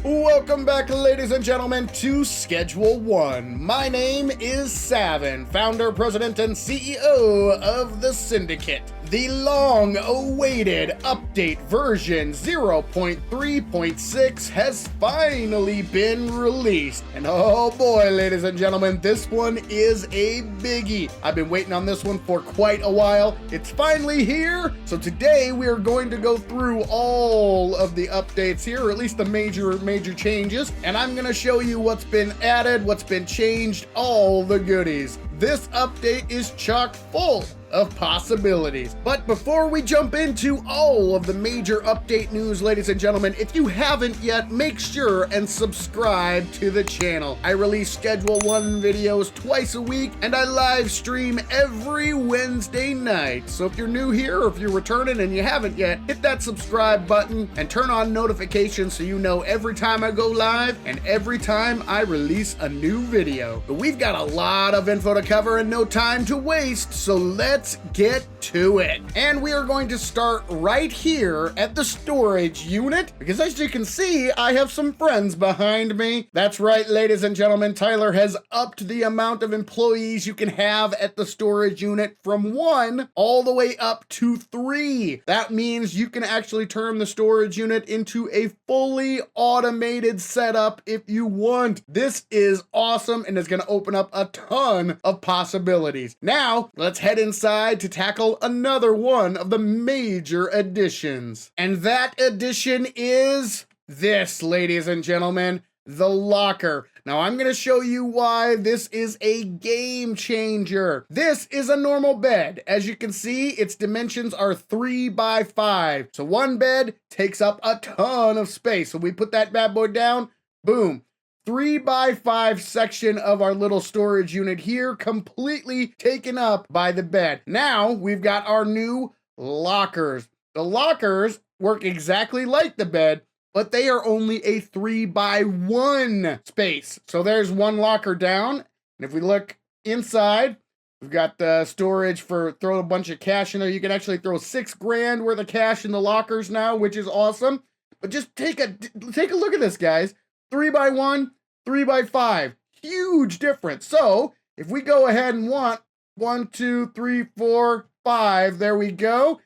Welcome back, ladies and gentlemen, to Schedule 1. My name is Savin, founder, president, and CEO of the Syndicate. The long-awaited update version 0.3.6 has finally been released. And oh boy, ladies and gentlemen, this one is a biggie. I've been waiting on this one for quite a while. It's finally here. So today we are going to go through all of the updates here, or at least the major changes. And I'm going to show you what's been added, what's been changed, all the goodies. This update is chock full of possibilities. But before we jump into all of the major update news, ladies and gentlemen, if you haven't yet, make sure and subscribe to the channel. I release Schedule 1 videos twice a week, and I live stream every Wednesday night. So if you're new here, or if you're returning and you haven't yet, hit that subscribe button and turn on notifications so you know every time I go live and every time I release a new video. But we've got a lot of info to cover and no time to waste, so let's get to it. And we are going to start right here at the storage unit, because as you can see, I have some friends behind me. That's right, ladies and gentlemen, Tyler has upped the amount of employees you can have at the storage unit from 1 all the way up to 3. That means you can actually turn the storage unit into a fully automated setup if you want. This is awesome and is going to open up a ton of possibilities. Now, let's head inside to tackle another one of the major additions. And that addition is this, ladies and gentlemen, the locker. Now I'm going to show you why this is a game changer. This is a normal bed. As you can see, its dimensions are 3 by 5. So one bed takes up a ton of space. So we put that bad boy down, boom. 3 by 5 section of our little storage unit here, completely taken up by the bed. Now we've got our new lockers. The lockers work exactly like the bed, but they are only a 3 by 1 space. So there's one locker down. And if we look inside, we've got the storage for throwing a bunch of cash in there. You can actually throw $6,000 worth of cash in the lockers now, which is awesome. But just take a look at this, guys. 3 by 1, 3 by 5, huge difference. So if we go ahead and want 1, 2, 3, 4, 5, there we go.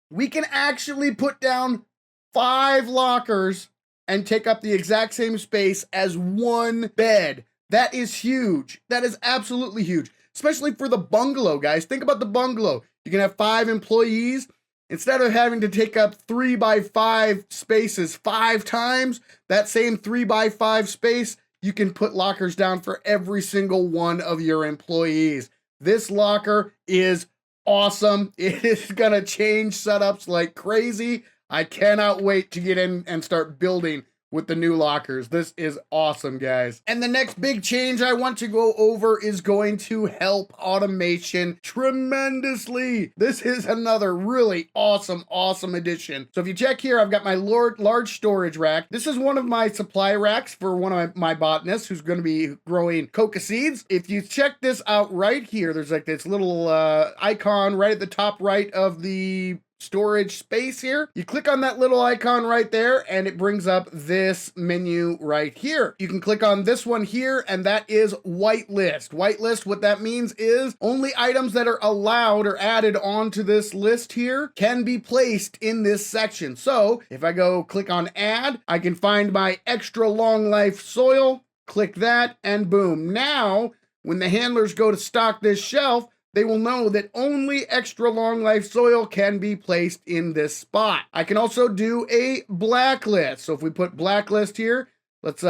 We can actually put down 5 lockers and take up the exact same space as one bed. That is huge. That is absolutely huge, especially for the bungalow, guys. Think about the bungalow. You can have 5 employees. Instead of having to take up 3 by 5 spaces 5 times, that same 3 by 5 space, you can put lockers down for every single one of your employees. This locker is awesome. It is gonna change setups like crazy. I cannot wait to get in and start building with the new lockers. This is awesome, guys. And the next big change I want to go over is going to help automation tremendously. This is another really awesome addition. So if you check here, I've got my large storage rack. This is one of my supply racks for one of my botanists who's going to be growing coca seeds. If you check this out right here, there's like this little icon right at the top right of the storage space here. You click on that little icon right there and it brings up this menu right here. You can click on this one here and that is whitelist. Whitelist, what that means is only items that are allowed or added onto this list here can be placed in this section. So if I go click on add, I can find my extra long life soil, click that and boom. Now, when the handlers go to stock this shelf, they will know that only extra long life soil can be placed in this spot. I can also do a blacklist. So if we put blacklist here, let's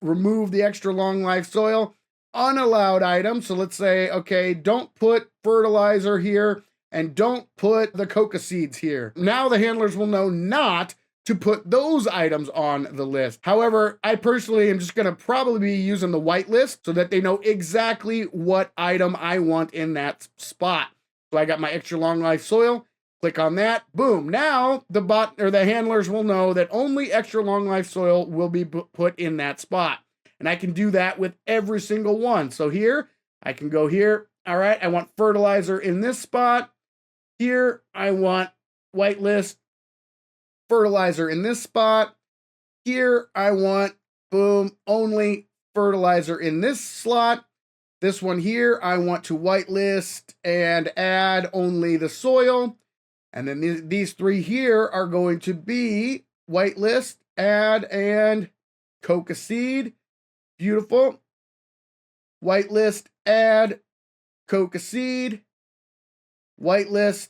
remove the extra long life soil, unallowed items. So let's say, okay, don't put fertilizer here and don't put the coca seeds here. Now the handlers will know not to put those items on the list. However, I personally am just gonna probably be using the whitelist so that they know exactly what item I want in that spot. So I got my extra long life soil, click on that, boom. Now the bot or the handlers will know that only extra long life soil will be put in that spot. And I can do that with every single one. So here, I can go here. All right, I want fertilizer in this spot. Here, I want whitelist fertilizer in this spot. Here, I want, boom, only fertilizer in this slot. This one here, I want to whitelist and add only the soil. And then these three here are going to be whitelist, add, and coca seed. Beautiful. Whitelist, add, coca seed. Whitelist,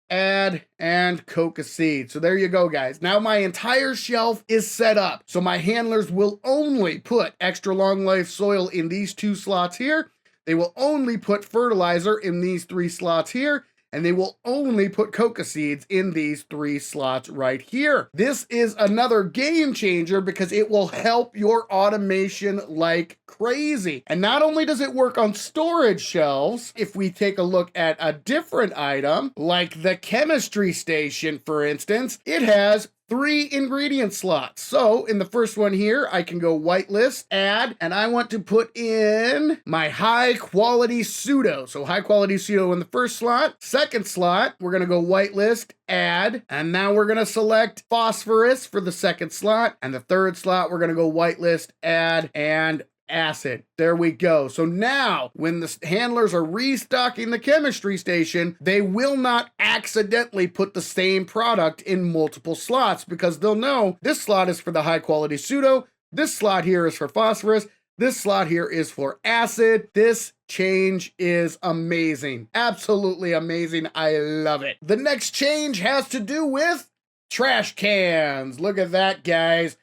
add, and coca seed. So there you go, guys. Now my entire shelf is set up. So my handlers will only put extra long life soil in these two slots here. They will only put fertilizer in these three slots here. And they will only put coca seeds in these three slots right here. This is another game changer because it will help your automation like crazy. And not only does it work on storage shelves, if we take a look at a different item, like the chemistry station, for instance, it has 3 ingredient slots. So in the first one here, I can go whitelist, add, and I want to put in my high quality pseudo. So high quality pseudo in the first slot. Second slot, we're gonna go whitelist, add, and now we're gonna select phosphorus for the second slot. And the third slot, we're gonna go whitelist, add, and acid. There we go. So now when the handlers are restocking the chemistry station, they will not accidentally put the same product in multiple slots because they'll know this slot is for the high quality pseudo, this slot here is for phosphorus, this slot here is for acid. This change is amazing. Absolutely amazing. I love it. The next change has to do with trash cans. Look at that, guys.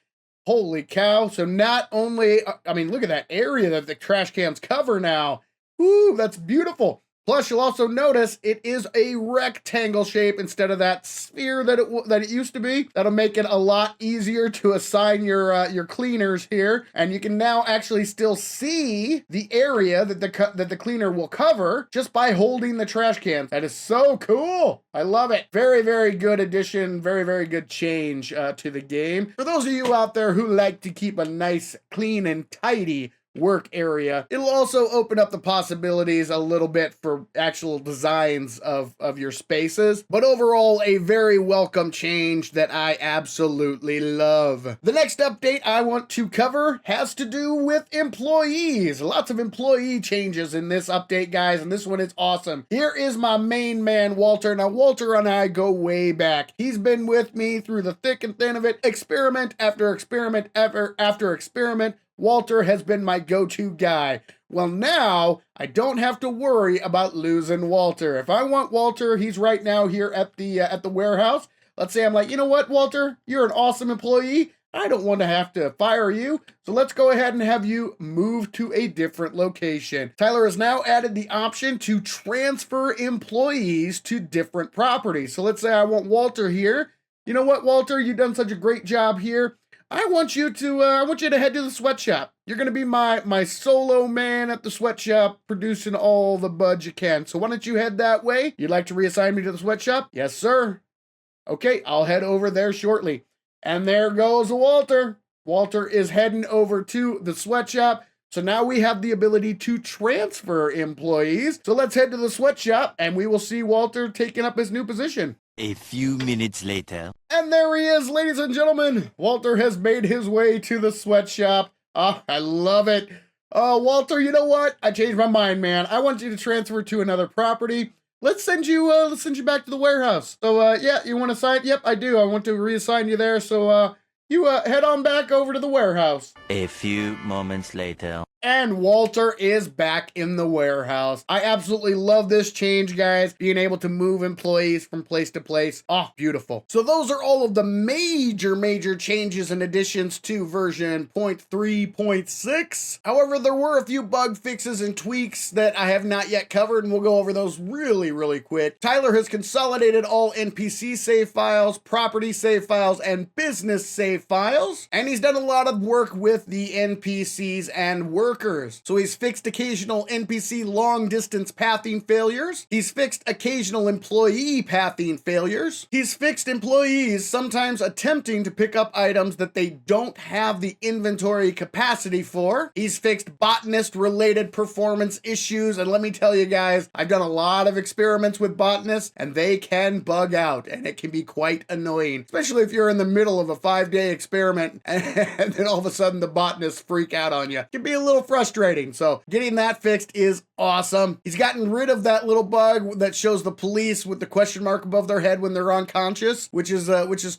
Holy cow. So not only, I mean, look at that area that the trash cans cover now. Ooh, that's beautiful. Plus, you'll also notice it is a rectangle shape instead of that sphere that it used to be. That'll make it a lot easier to assign your cleaners here. And you can now actually still see the area that the cleaner will cover just by holding the trash cans. That is so cool. I love it. Very, very good addition. Very, very good change to the game. For those of you out there who like to keep a nice, clean, and tidy work area, it'll also open up the possibilities a little bit for actual designs of your spaces, but overall a very welcome change that I absolutely love. The next update I want to cover has to do with employees. Lots of employee changes in this update, guys, and this one is awesome. Here is my main man, Walter. Now, Walter and I go way back. He's been with me through the thick and thin of it, experiment after experiment after experiment. Walter has been my go-to guy. Well, now I don't have to worry about losing Walter. If I want Walter, he's right now here at the warehouse. Let's say I'm like, you know what, Walter, you're an awesome employee. I don't want to have to fire you, so let's go ahead and have you move to a different location. Tyler has now added the option to transfer employees to different properties. So let's say I want Walter here. You know what, Walter, you've done such a great job here. I want you to head to the sweatshop. You're gonna be my solo man at the sweatshop, producing all the buds you can. So why don't you head that way? You'd like to reassign me to the sweatshop? Yes, sir. Okay, I'll head over there shortly. And there goes Walter. Walter is heading over to the sweatshop. So now we have the ability to transfer employees. So let's head to the sweatshop and we will see Walter taking up his new position. A few minutes later. And there he is, ladies and gentlemen. Walter has made his way to the sweatshop. Oh, I love it. Oh, Walter, you know what? I changed my mind, man. I want you to transfer to another property. Let's send you back to the warehouse. So, yeah, you want to sign? Yep, I do. I want to reassign you there. So, you head on back over to the warehouse. A few moments later. And Walter is back in the warehouse. I absolutely love this change, guys. Being able to move employees from place to place. Oh, beautiful. So those are all of the major changes and additions to version 0.3.6. However, there were a few bug fixes and tweaks that I have not yet covered, and we'll go over those really quick. Tyler has consolidated all NPC save files, property save files, and business save files. And he's done a lot of work with the NPCs and work workers. So he's fixed occasional NPC long distance pathing failures. He's fixed occasional employee pathing failures. He's fixed employees sometimes attempting to pick up items that they don't have the inventory capacity for. He's fixed botanist related performance issues. And let me tell you guys, I've done a lot of experiments with botanists and they can bug out and it can be quite annoying, especially if you're in the middle of a 5-day experiment and then all of a sudden the botanists freak out on you. It can be a little frustrating. So getting that fixed is awesome. He's gotten rid of that little bug that shows the police with the question mark above their head when they're unconscious, which is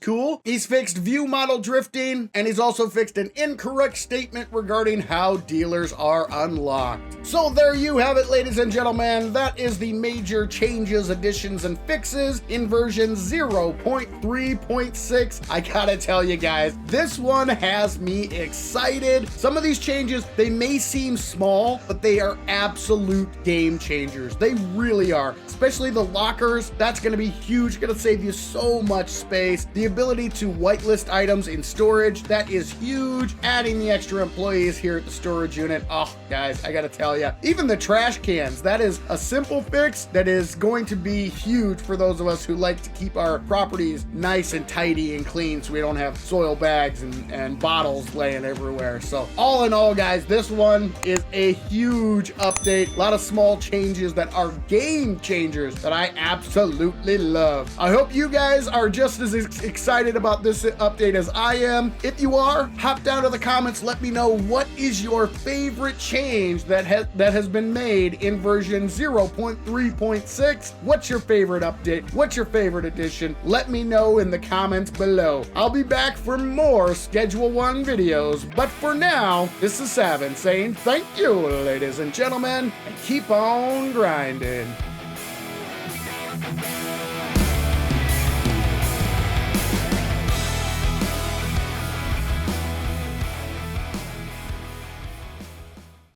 cool. He's fixed view model drifting, and he's also fixed an incorrect statement regarding how dealers are unlocked. So there you have it, ladies and gentlemen. That is the major changes, additions, and fixes in version 0.3.6. I gotta tell you guys, this one has me excited. Some of these changes, they may seem small, but they are absolute game changers. They really are, especially the lockers. That's going to be huge, going to save you so much space. The ability to whitelist items in storage, that is huge. Adding the extra employees here at the storage unit. Oh, guys, I got to tell you, even the trash cans, that is a simple fix that is going to be huge for those of us who like to keep our properties nice and tidy and clean so we don't have soil bags and bottles laying everywhere. So all in all, guys, this one is a huge update. A lot of small changes that are game changers that I absolutely love. I hope you guys are just as excited about this update as I am. If you are, hop down to the comments. Let me know what is your favorite change that has been made in version 0.3.6. What's your favorite update? What's your favorite addition? Let me know in the comments below. I'll be back for more Schedule 1 videos, but for now, this is Savin saying thank you, ladies and gentlemen, and keep on grinding.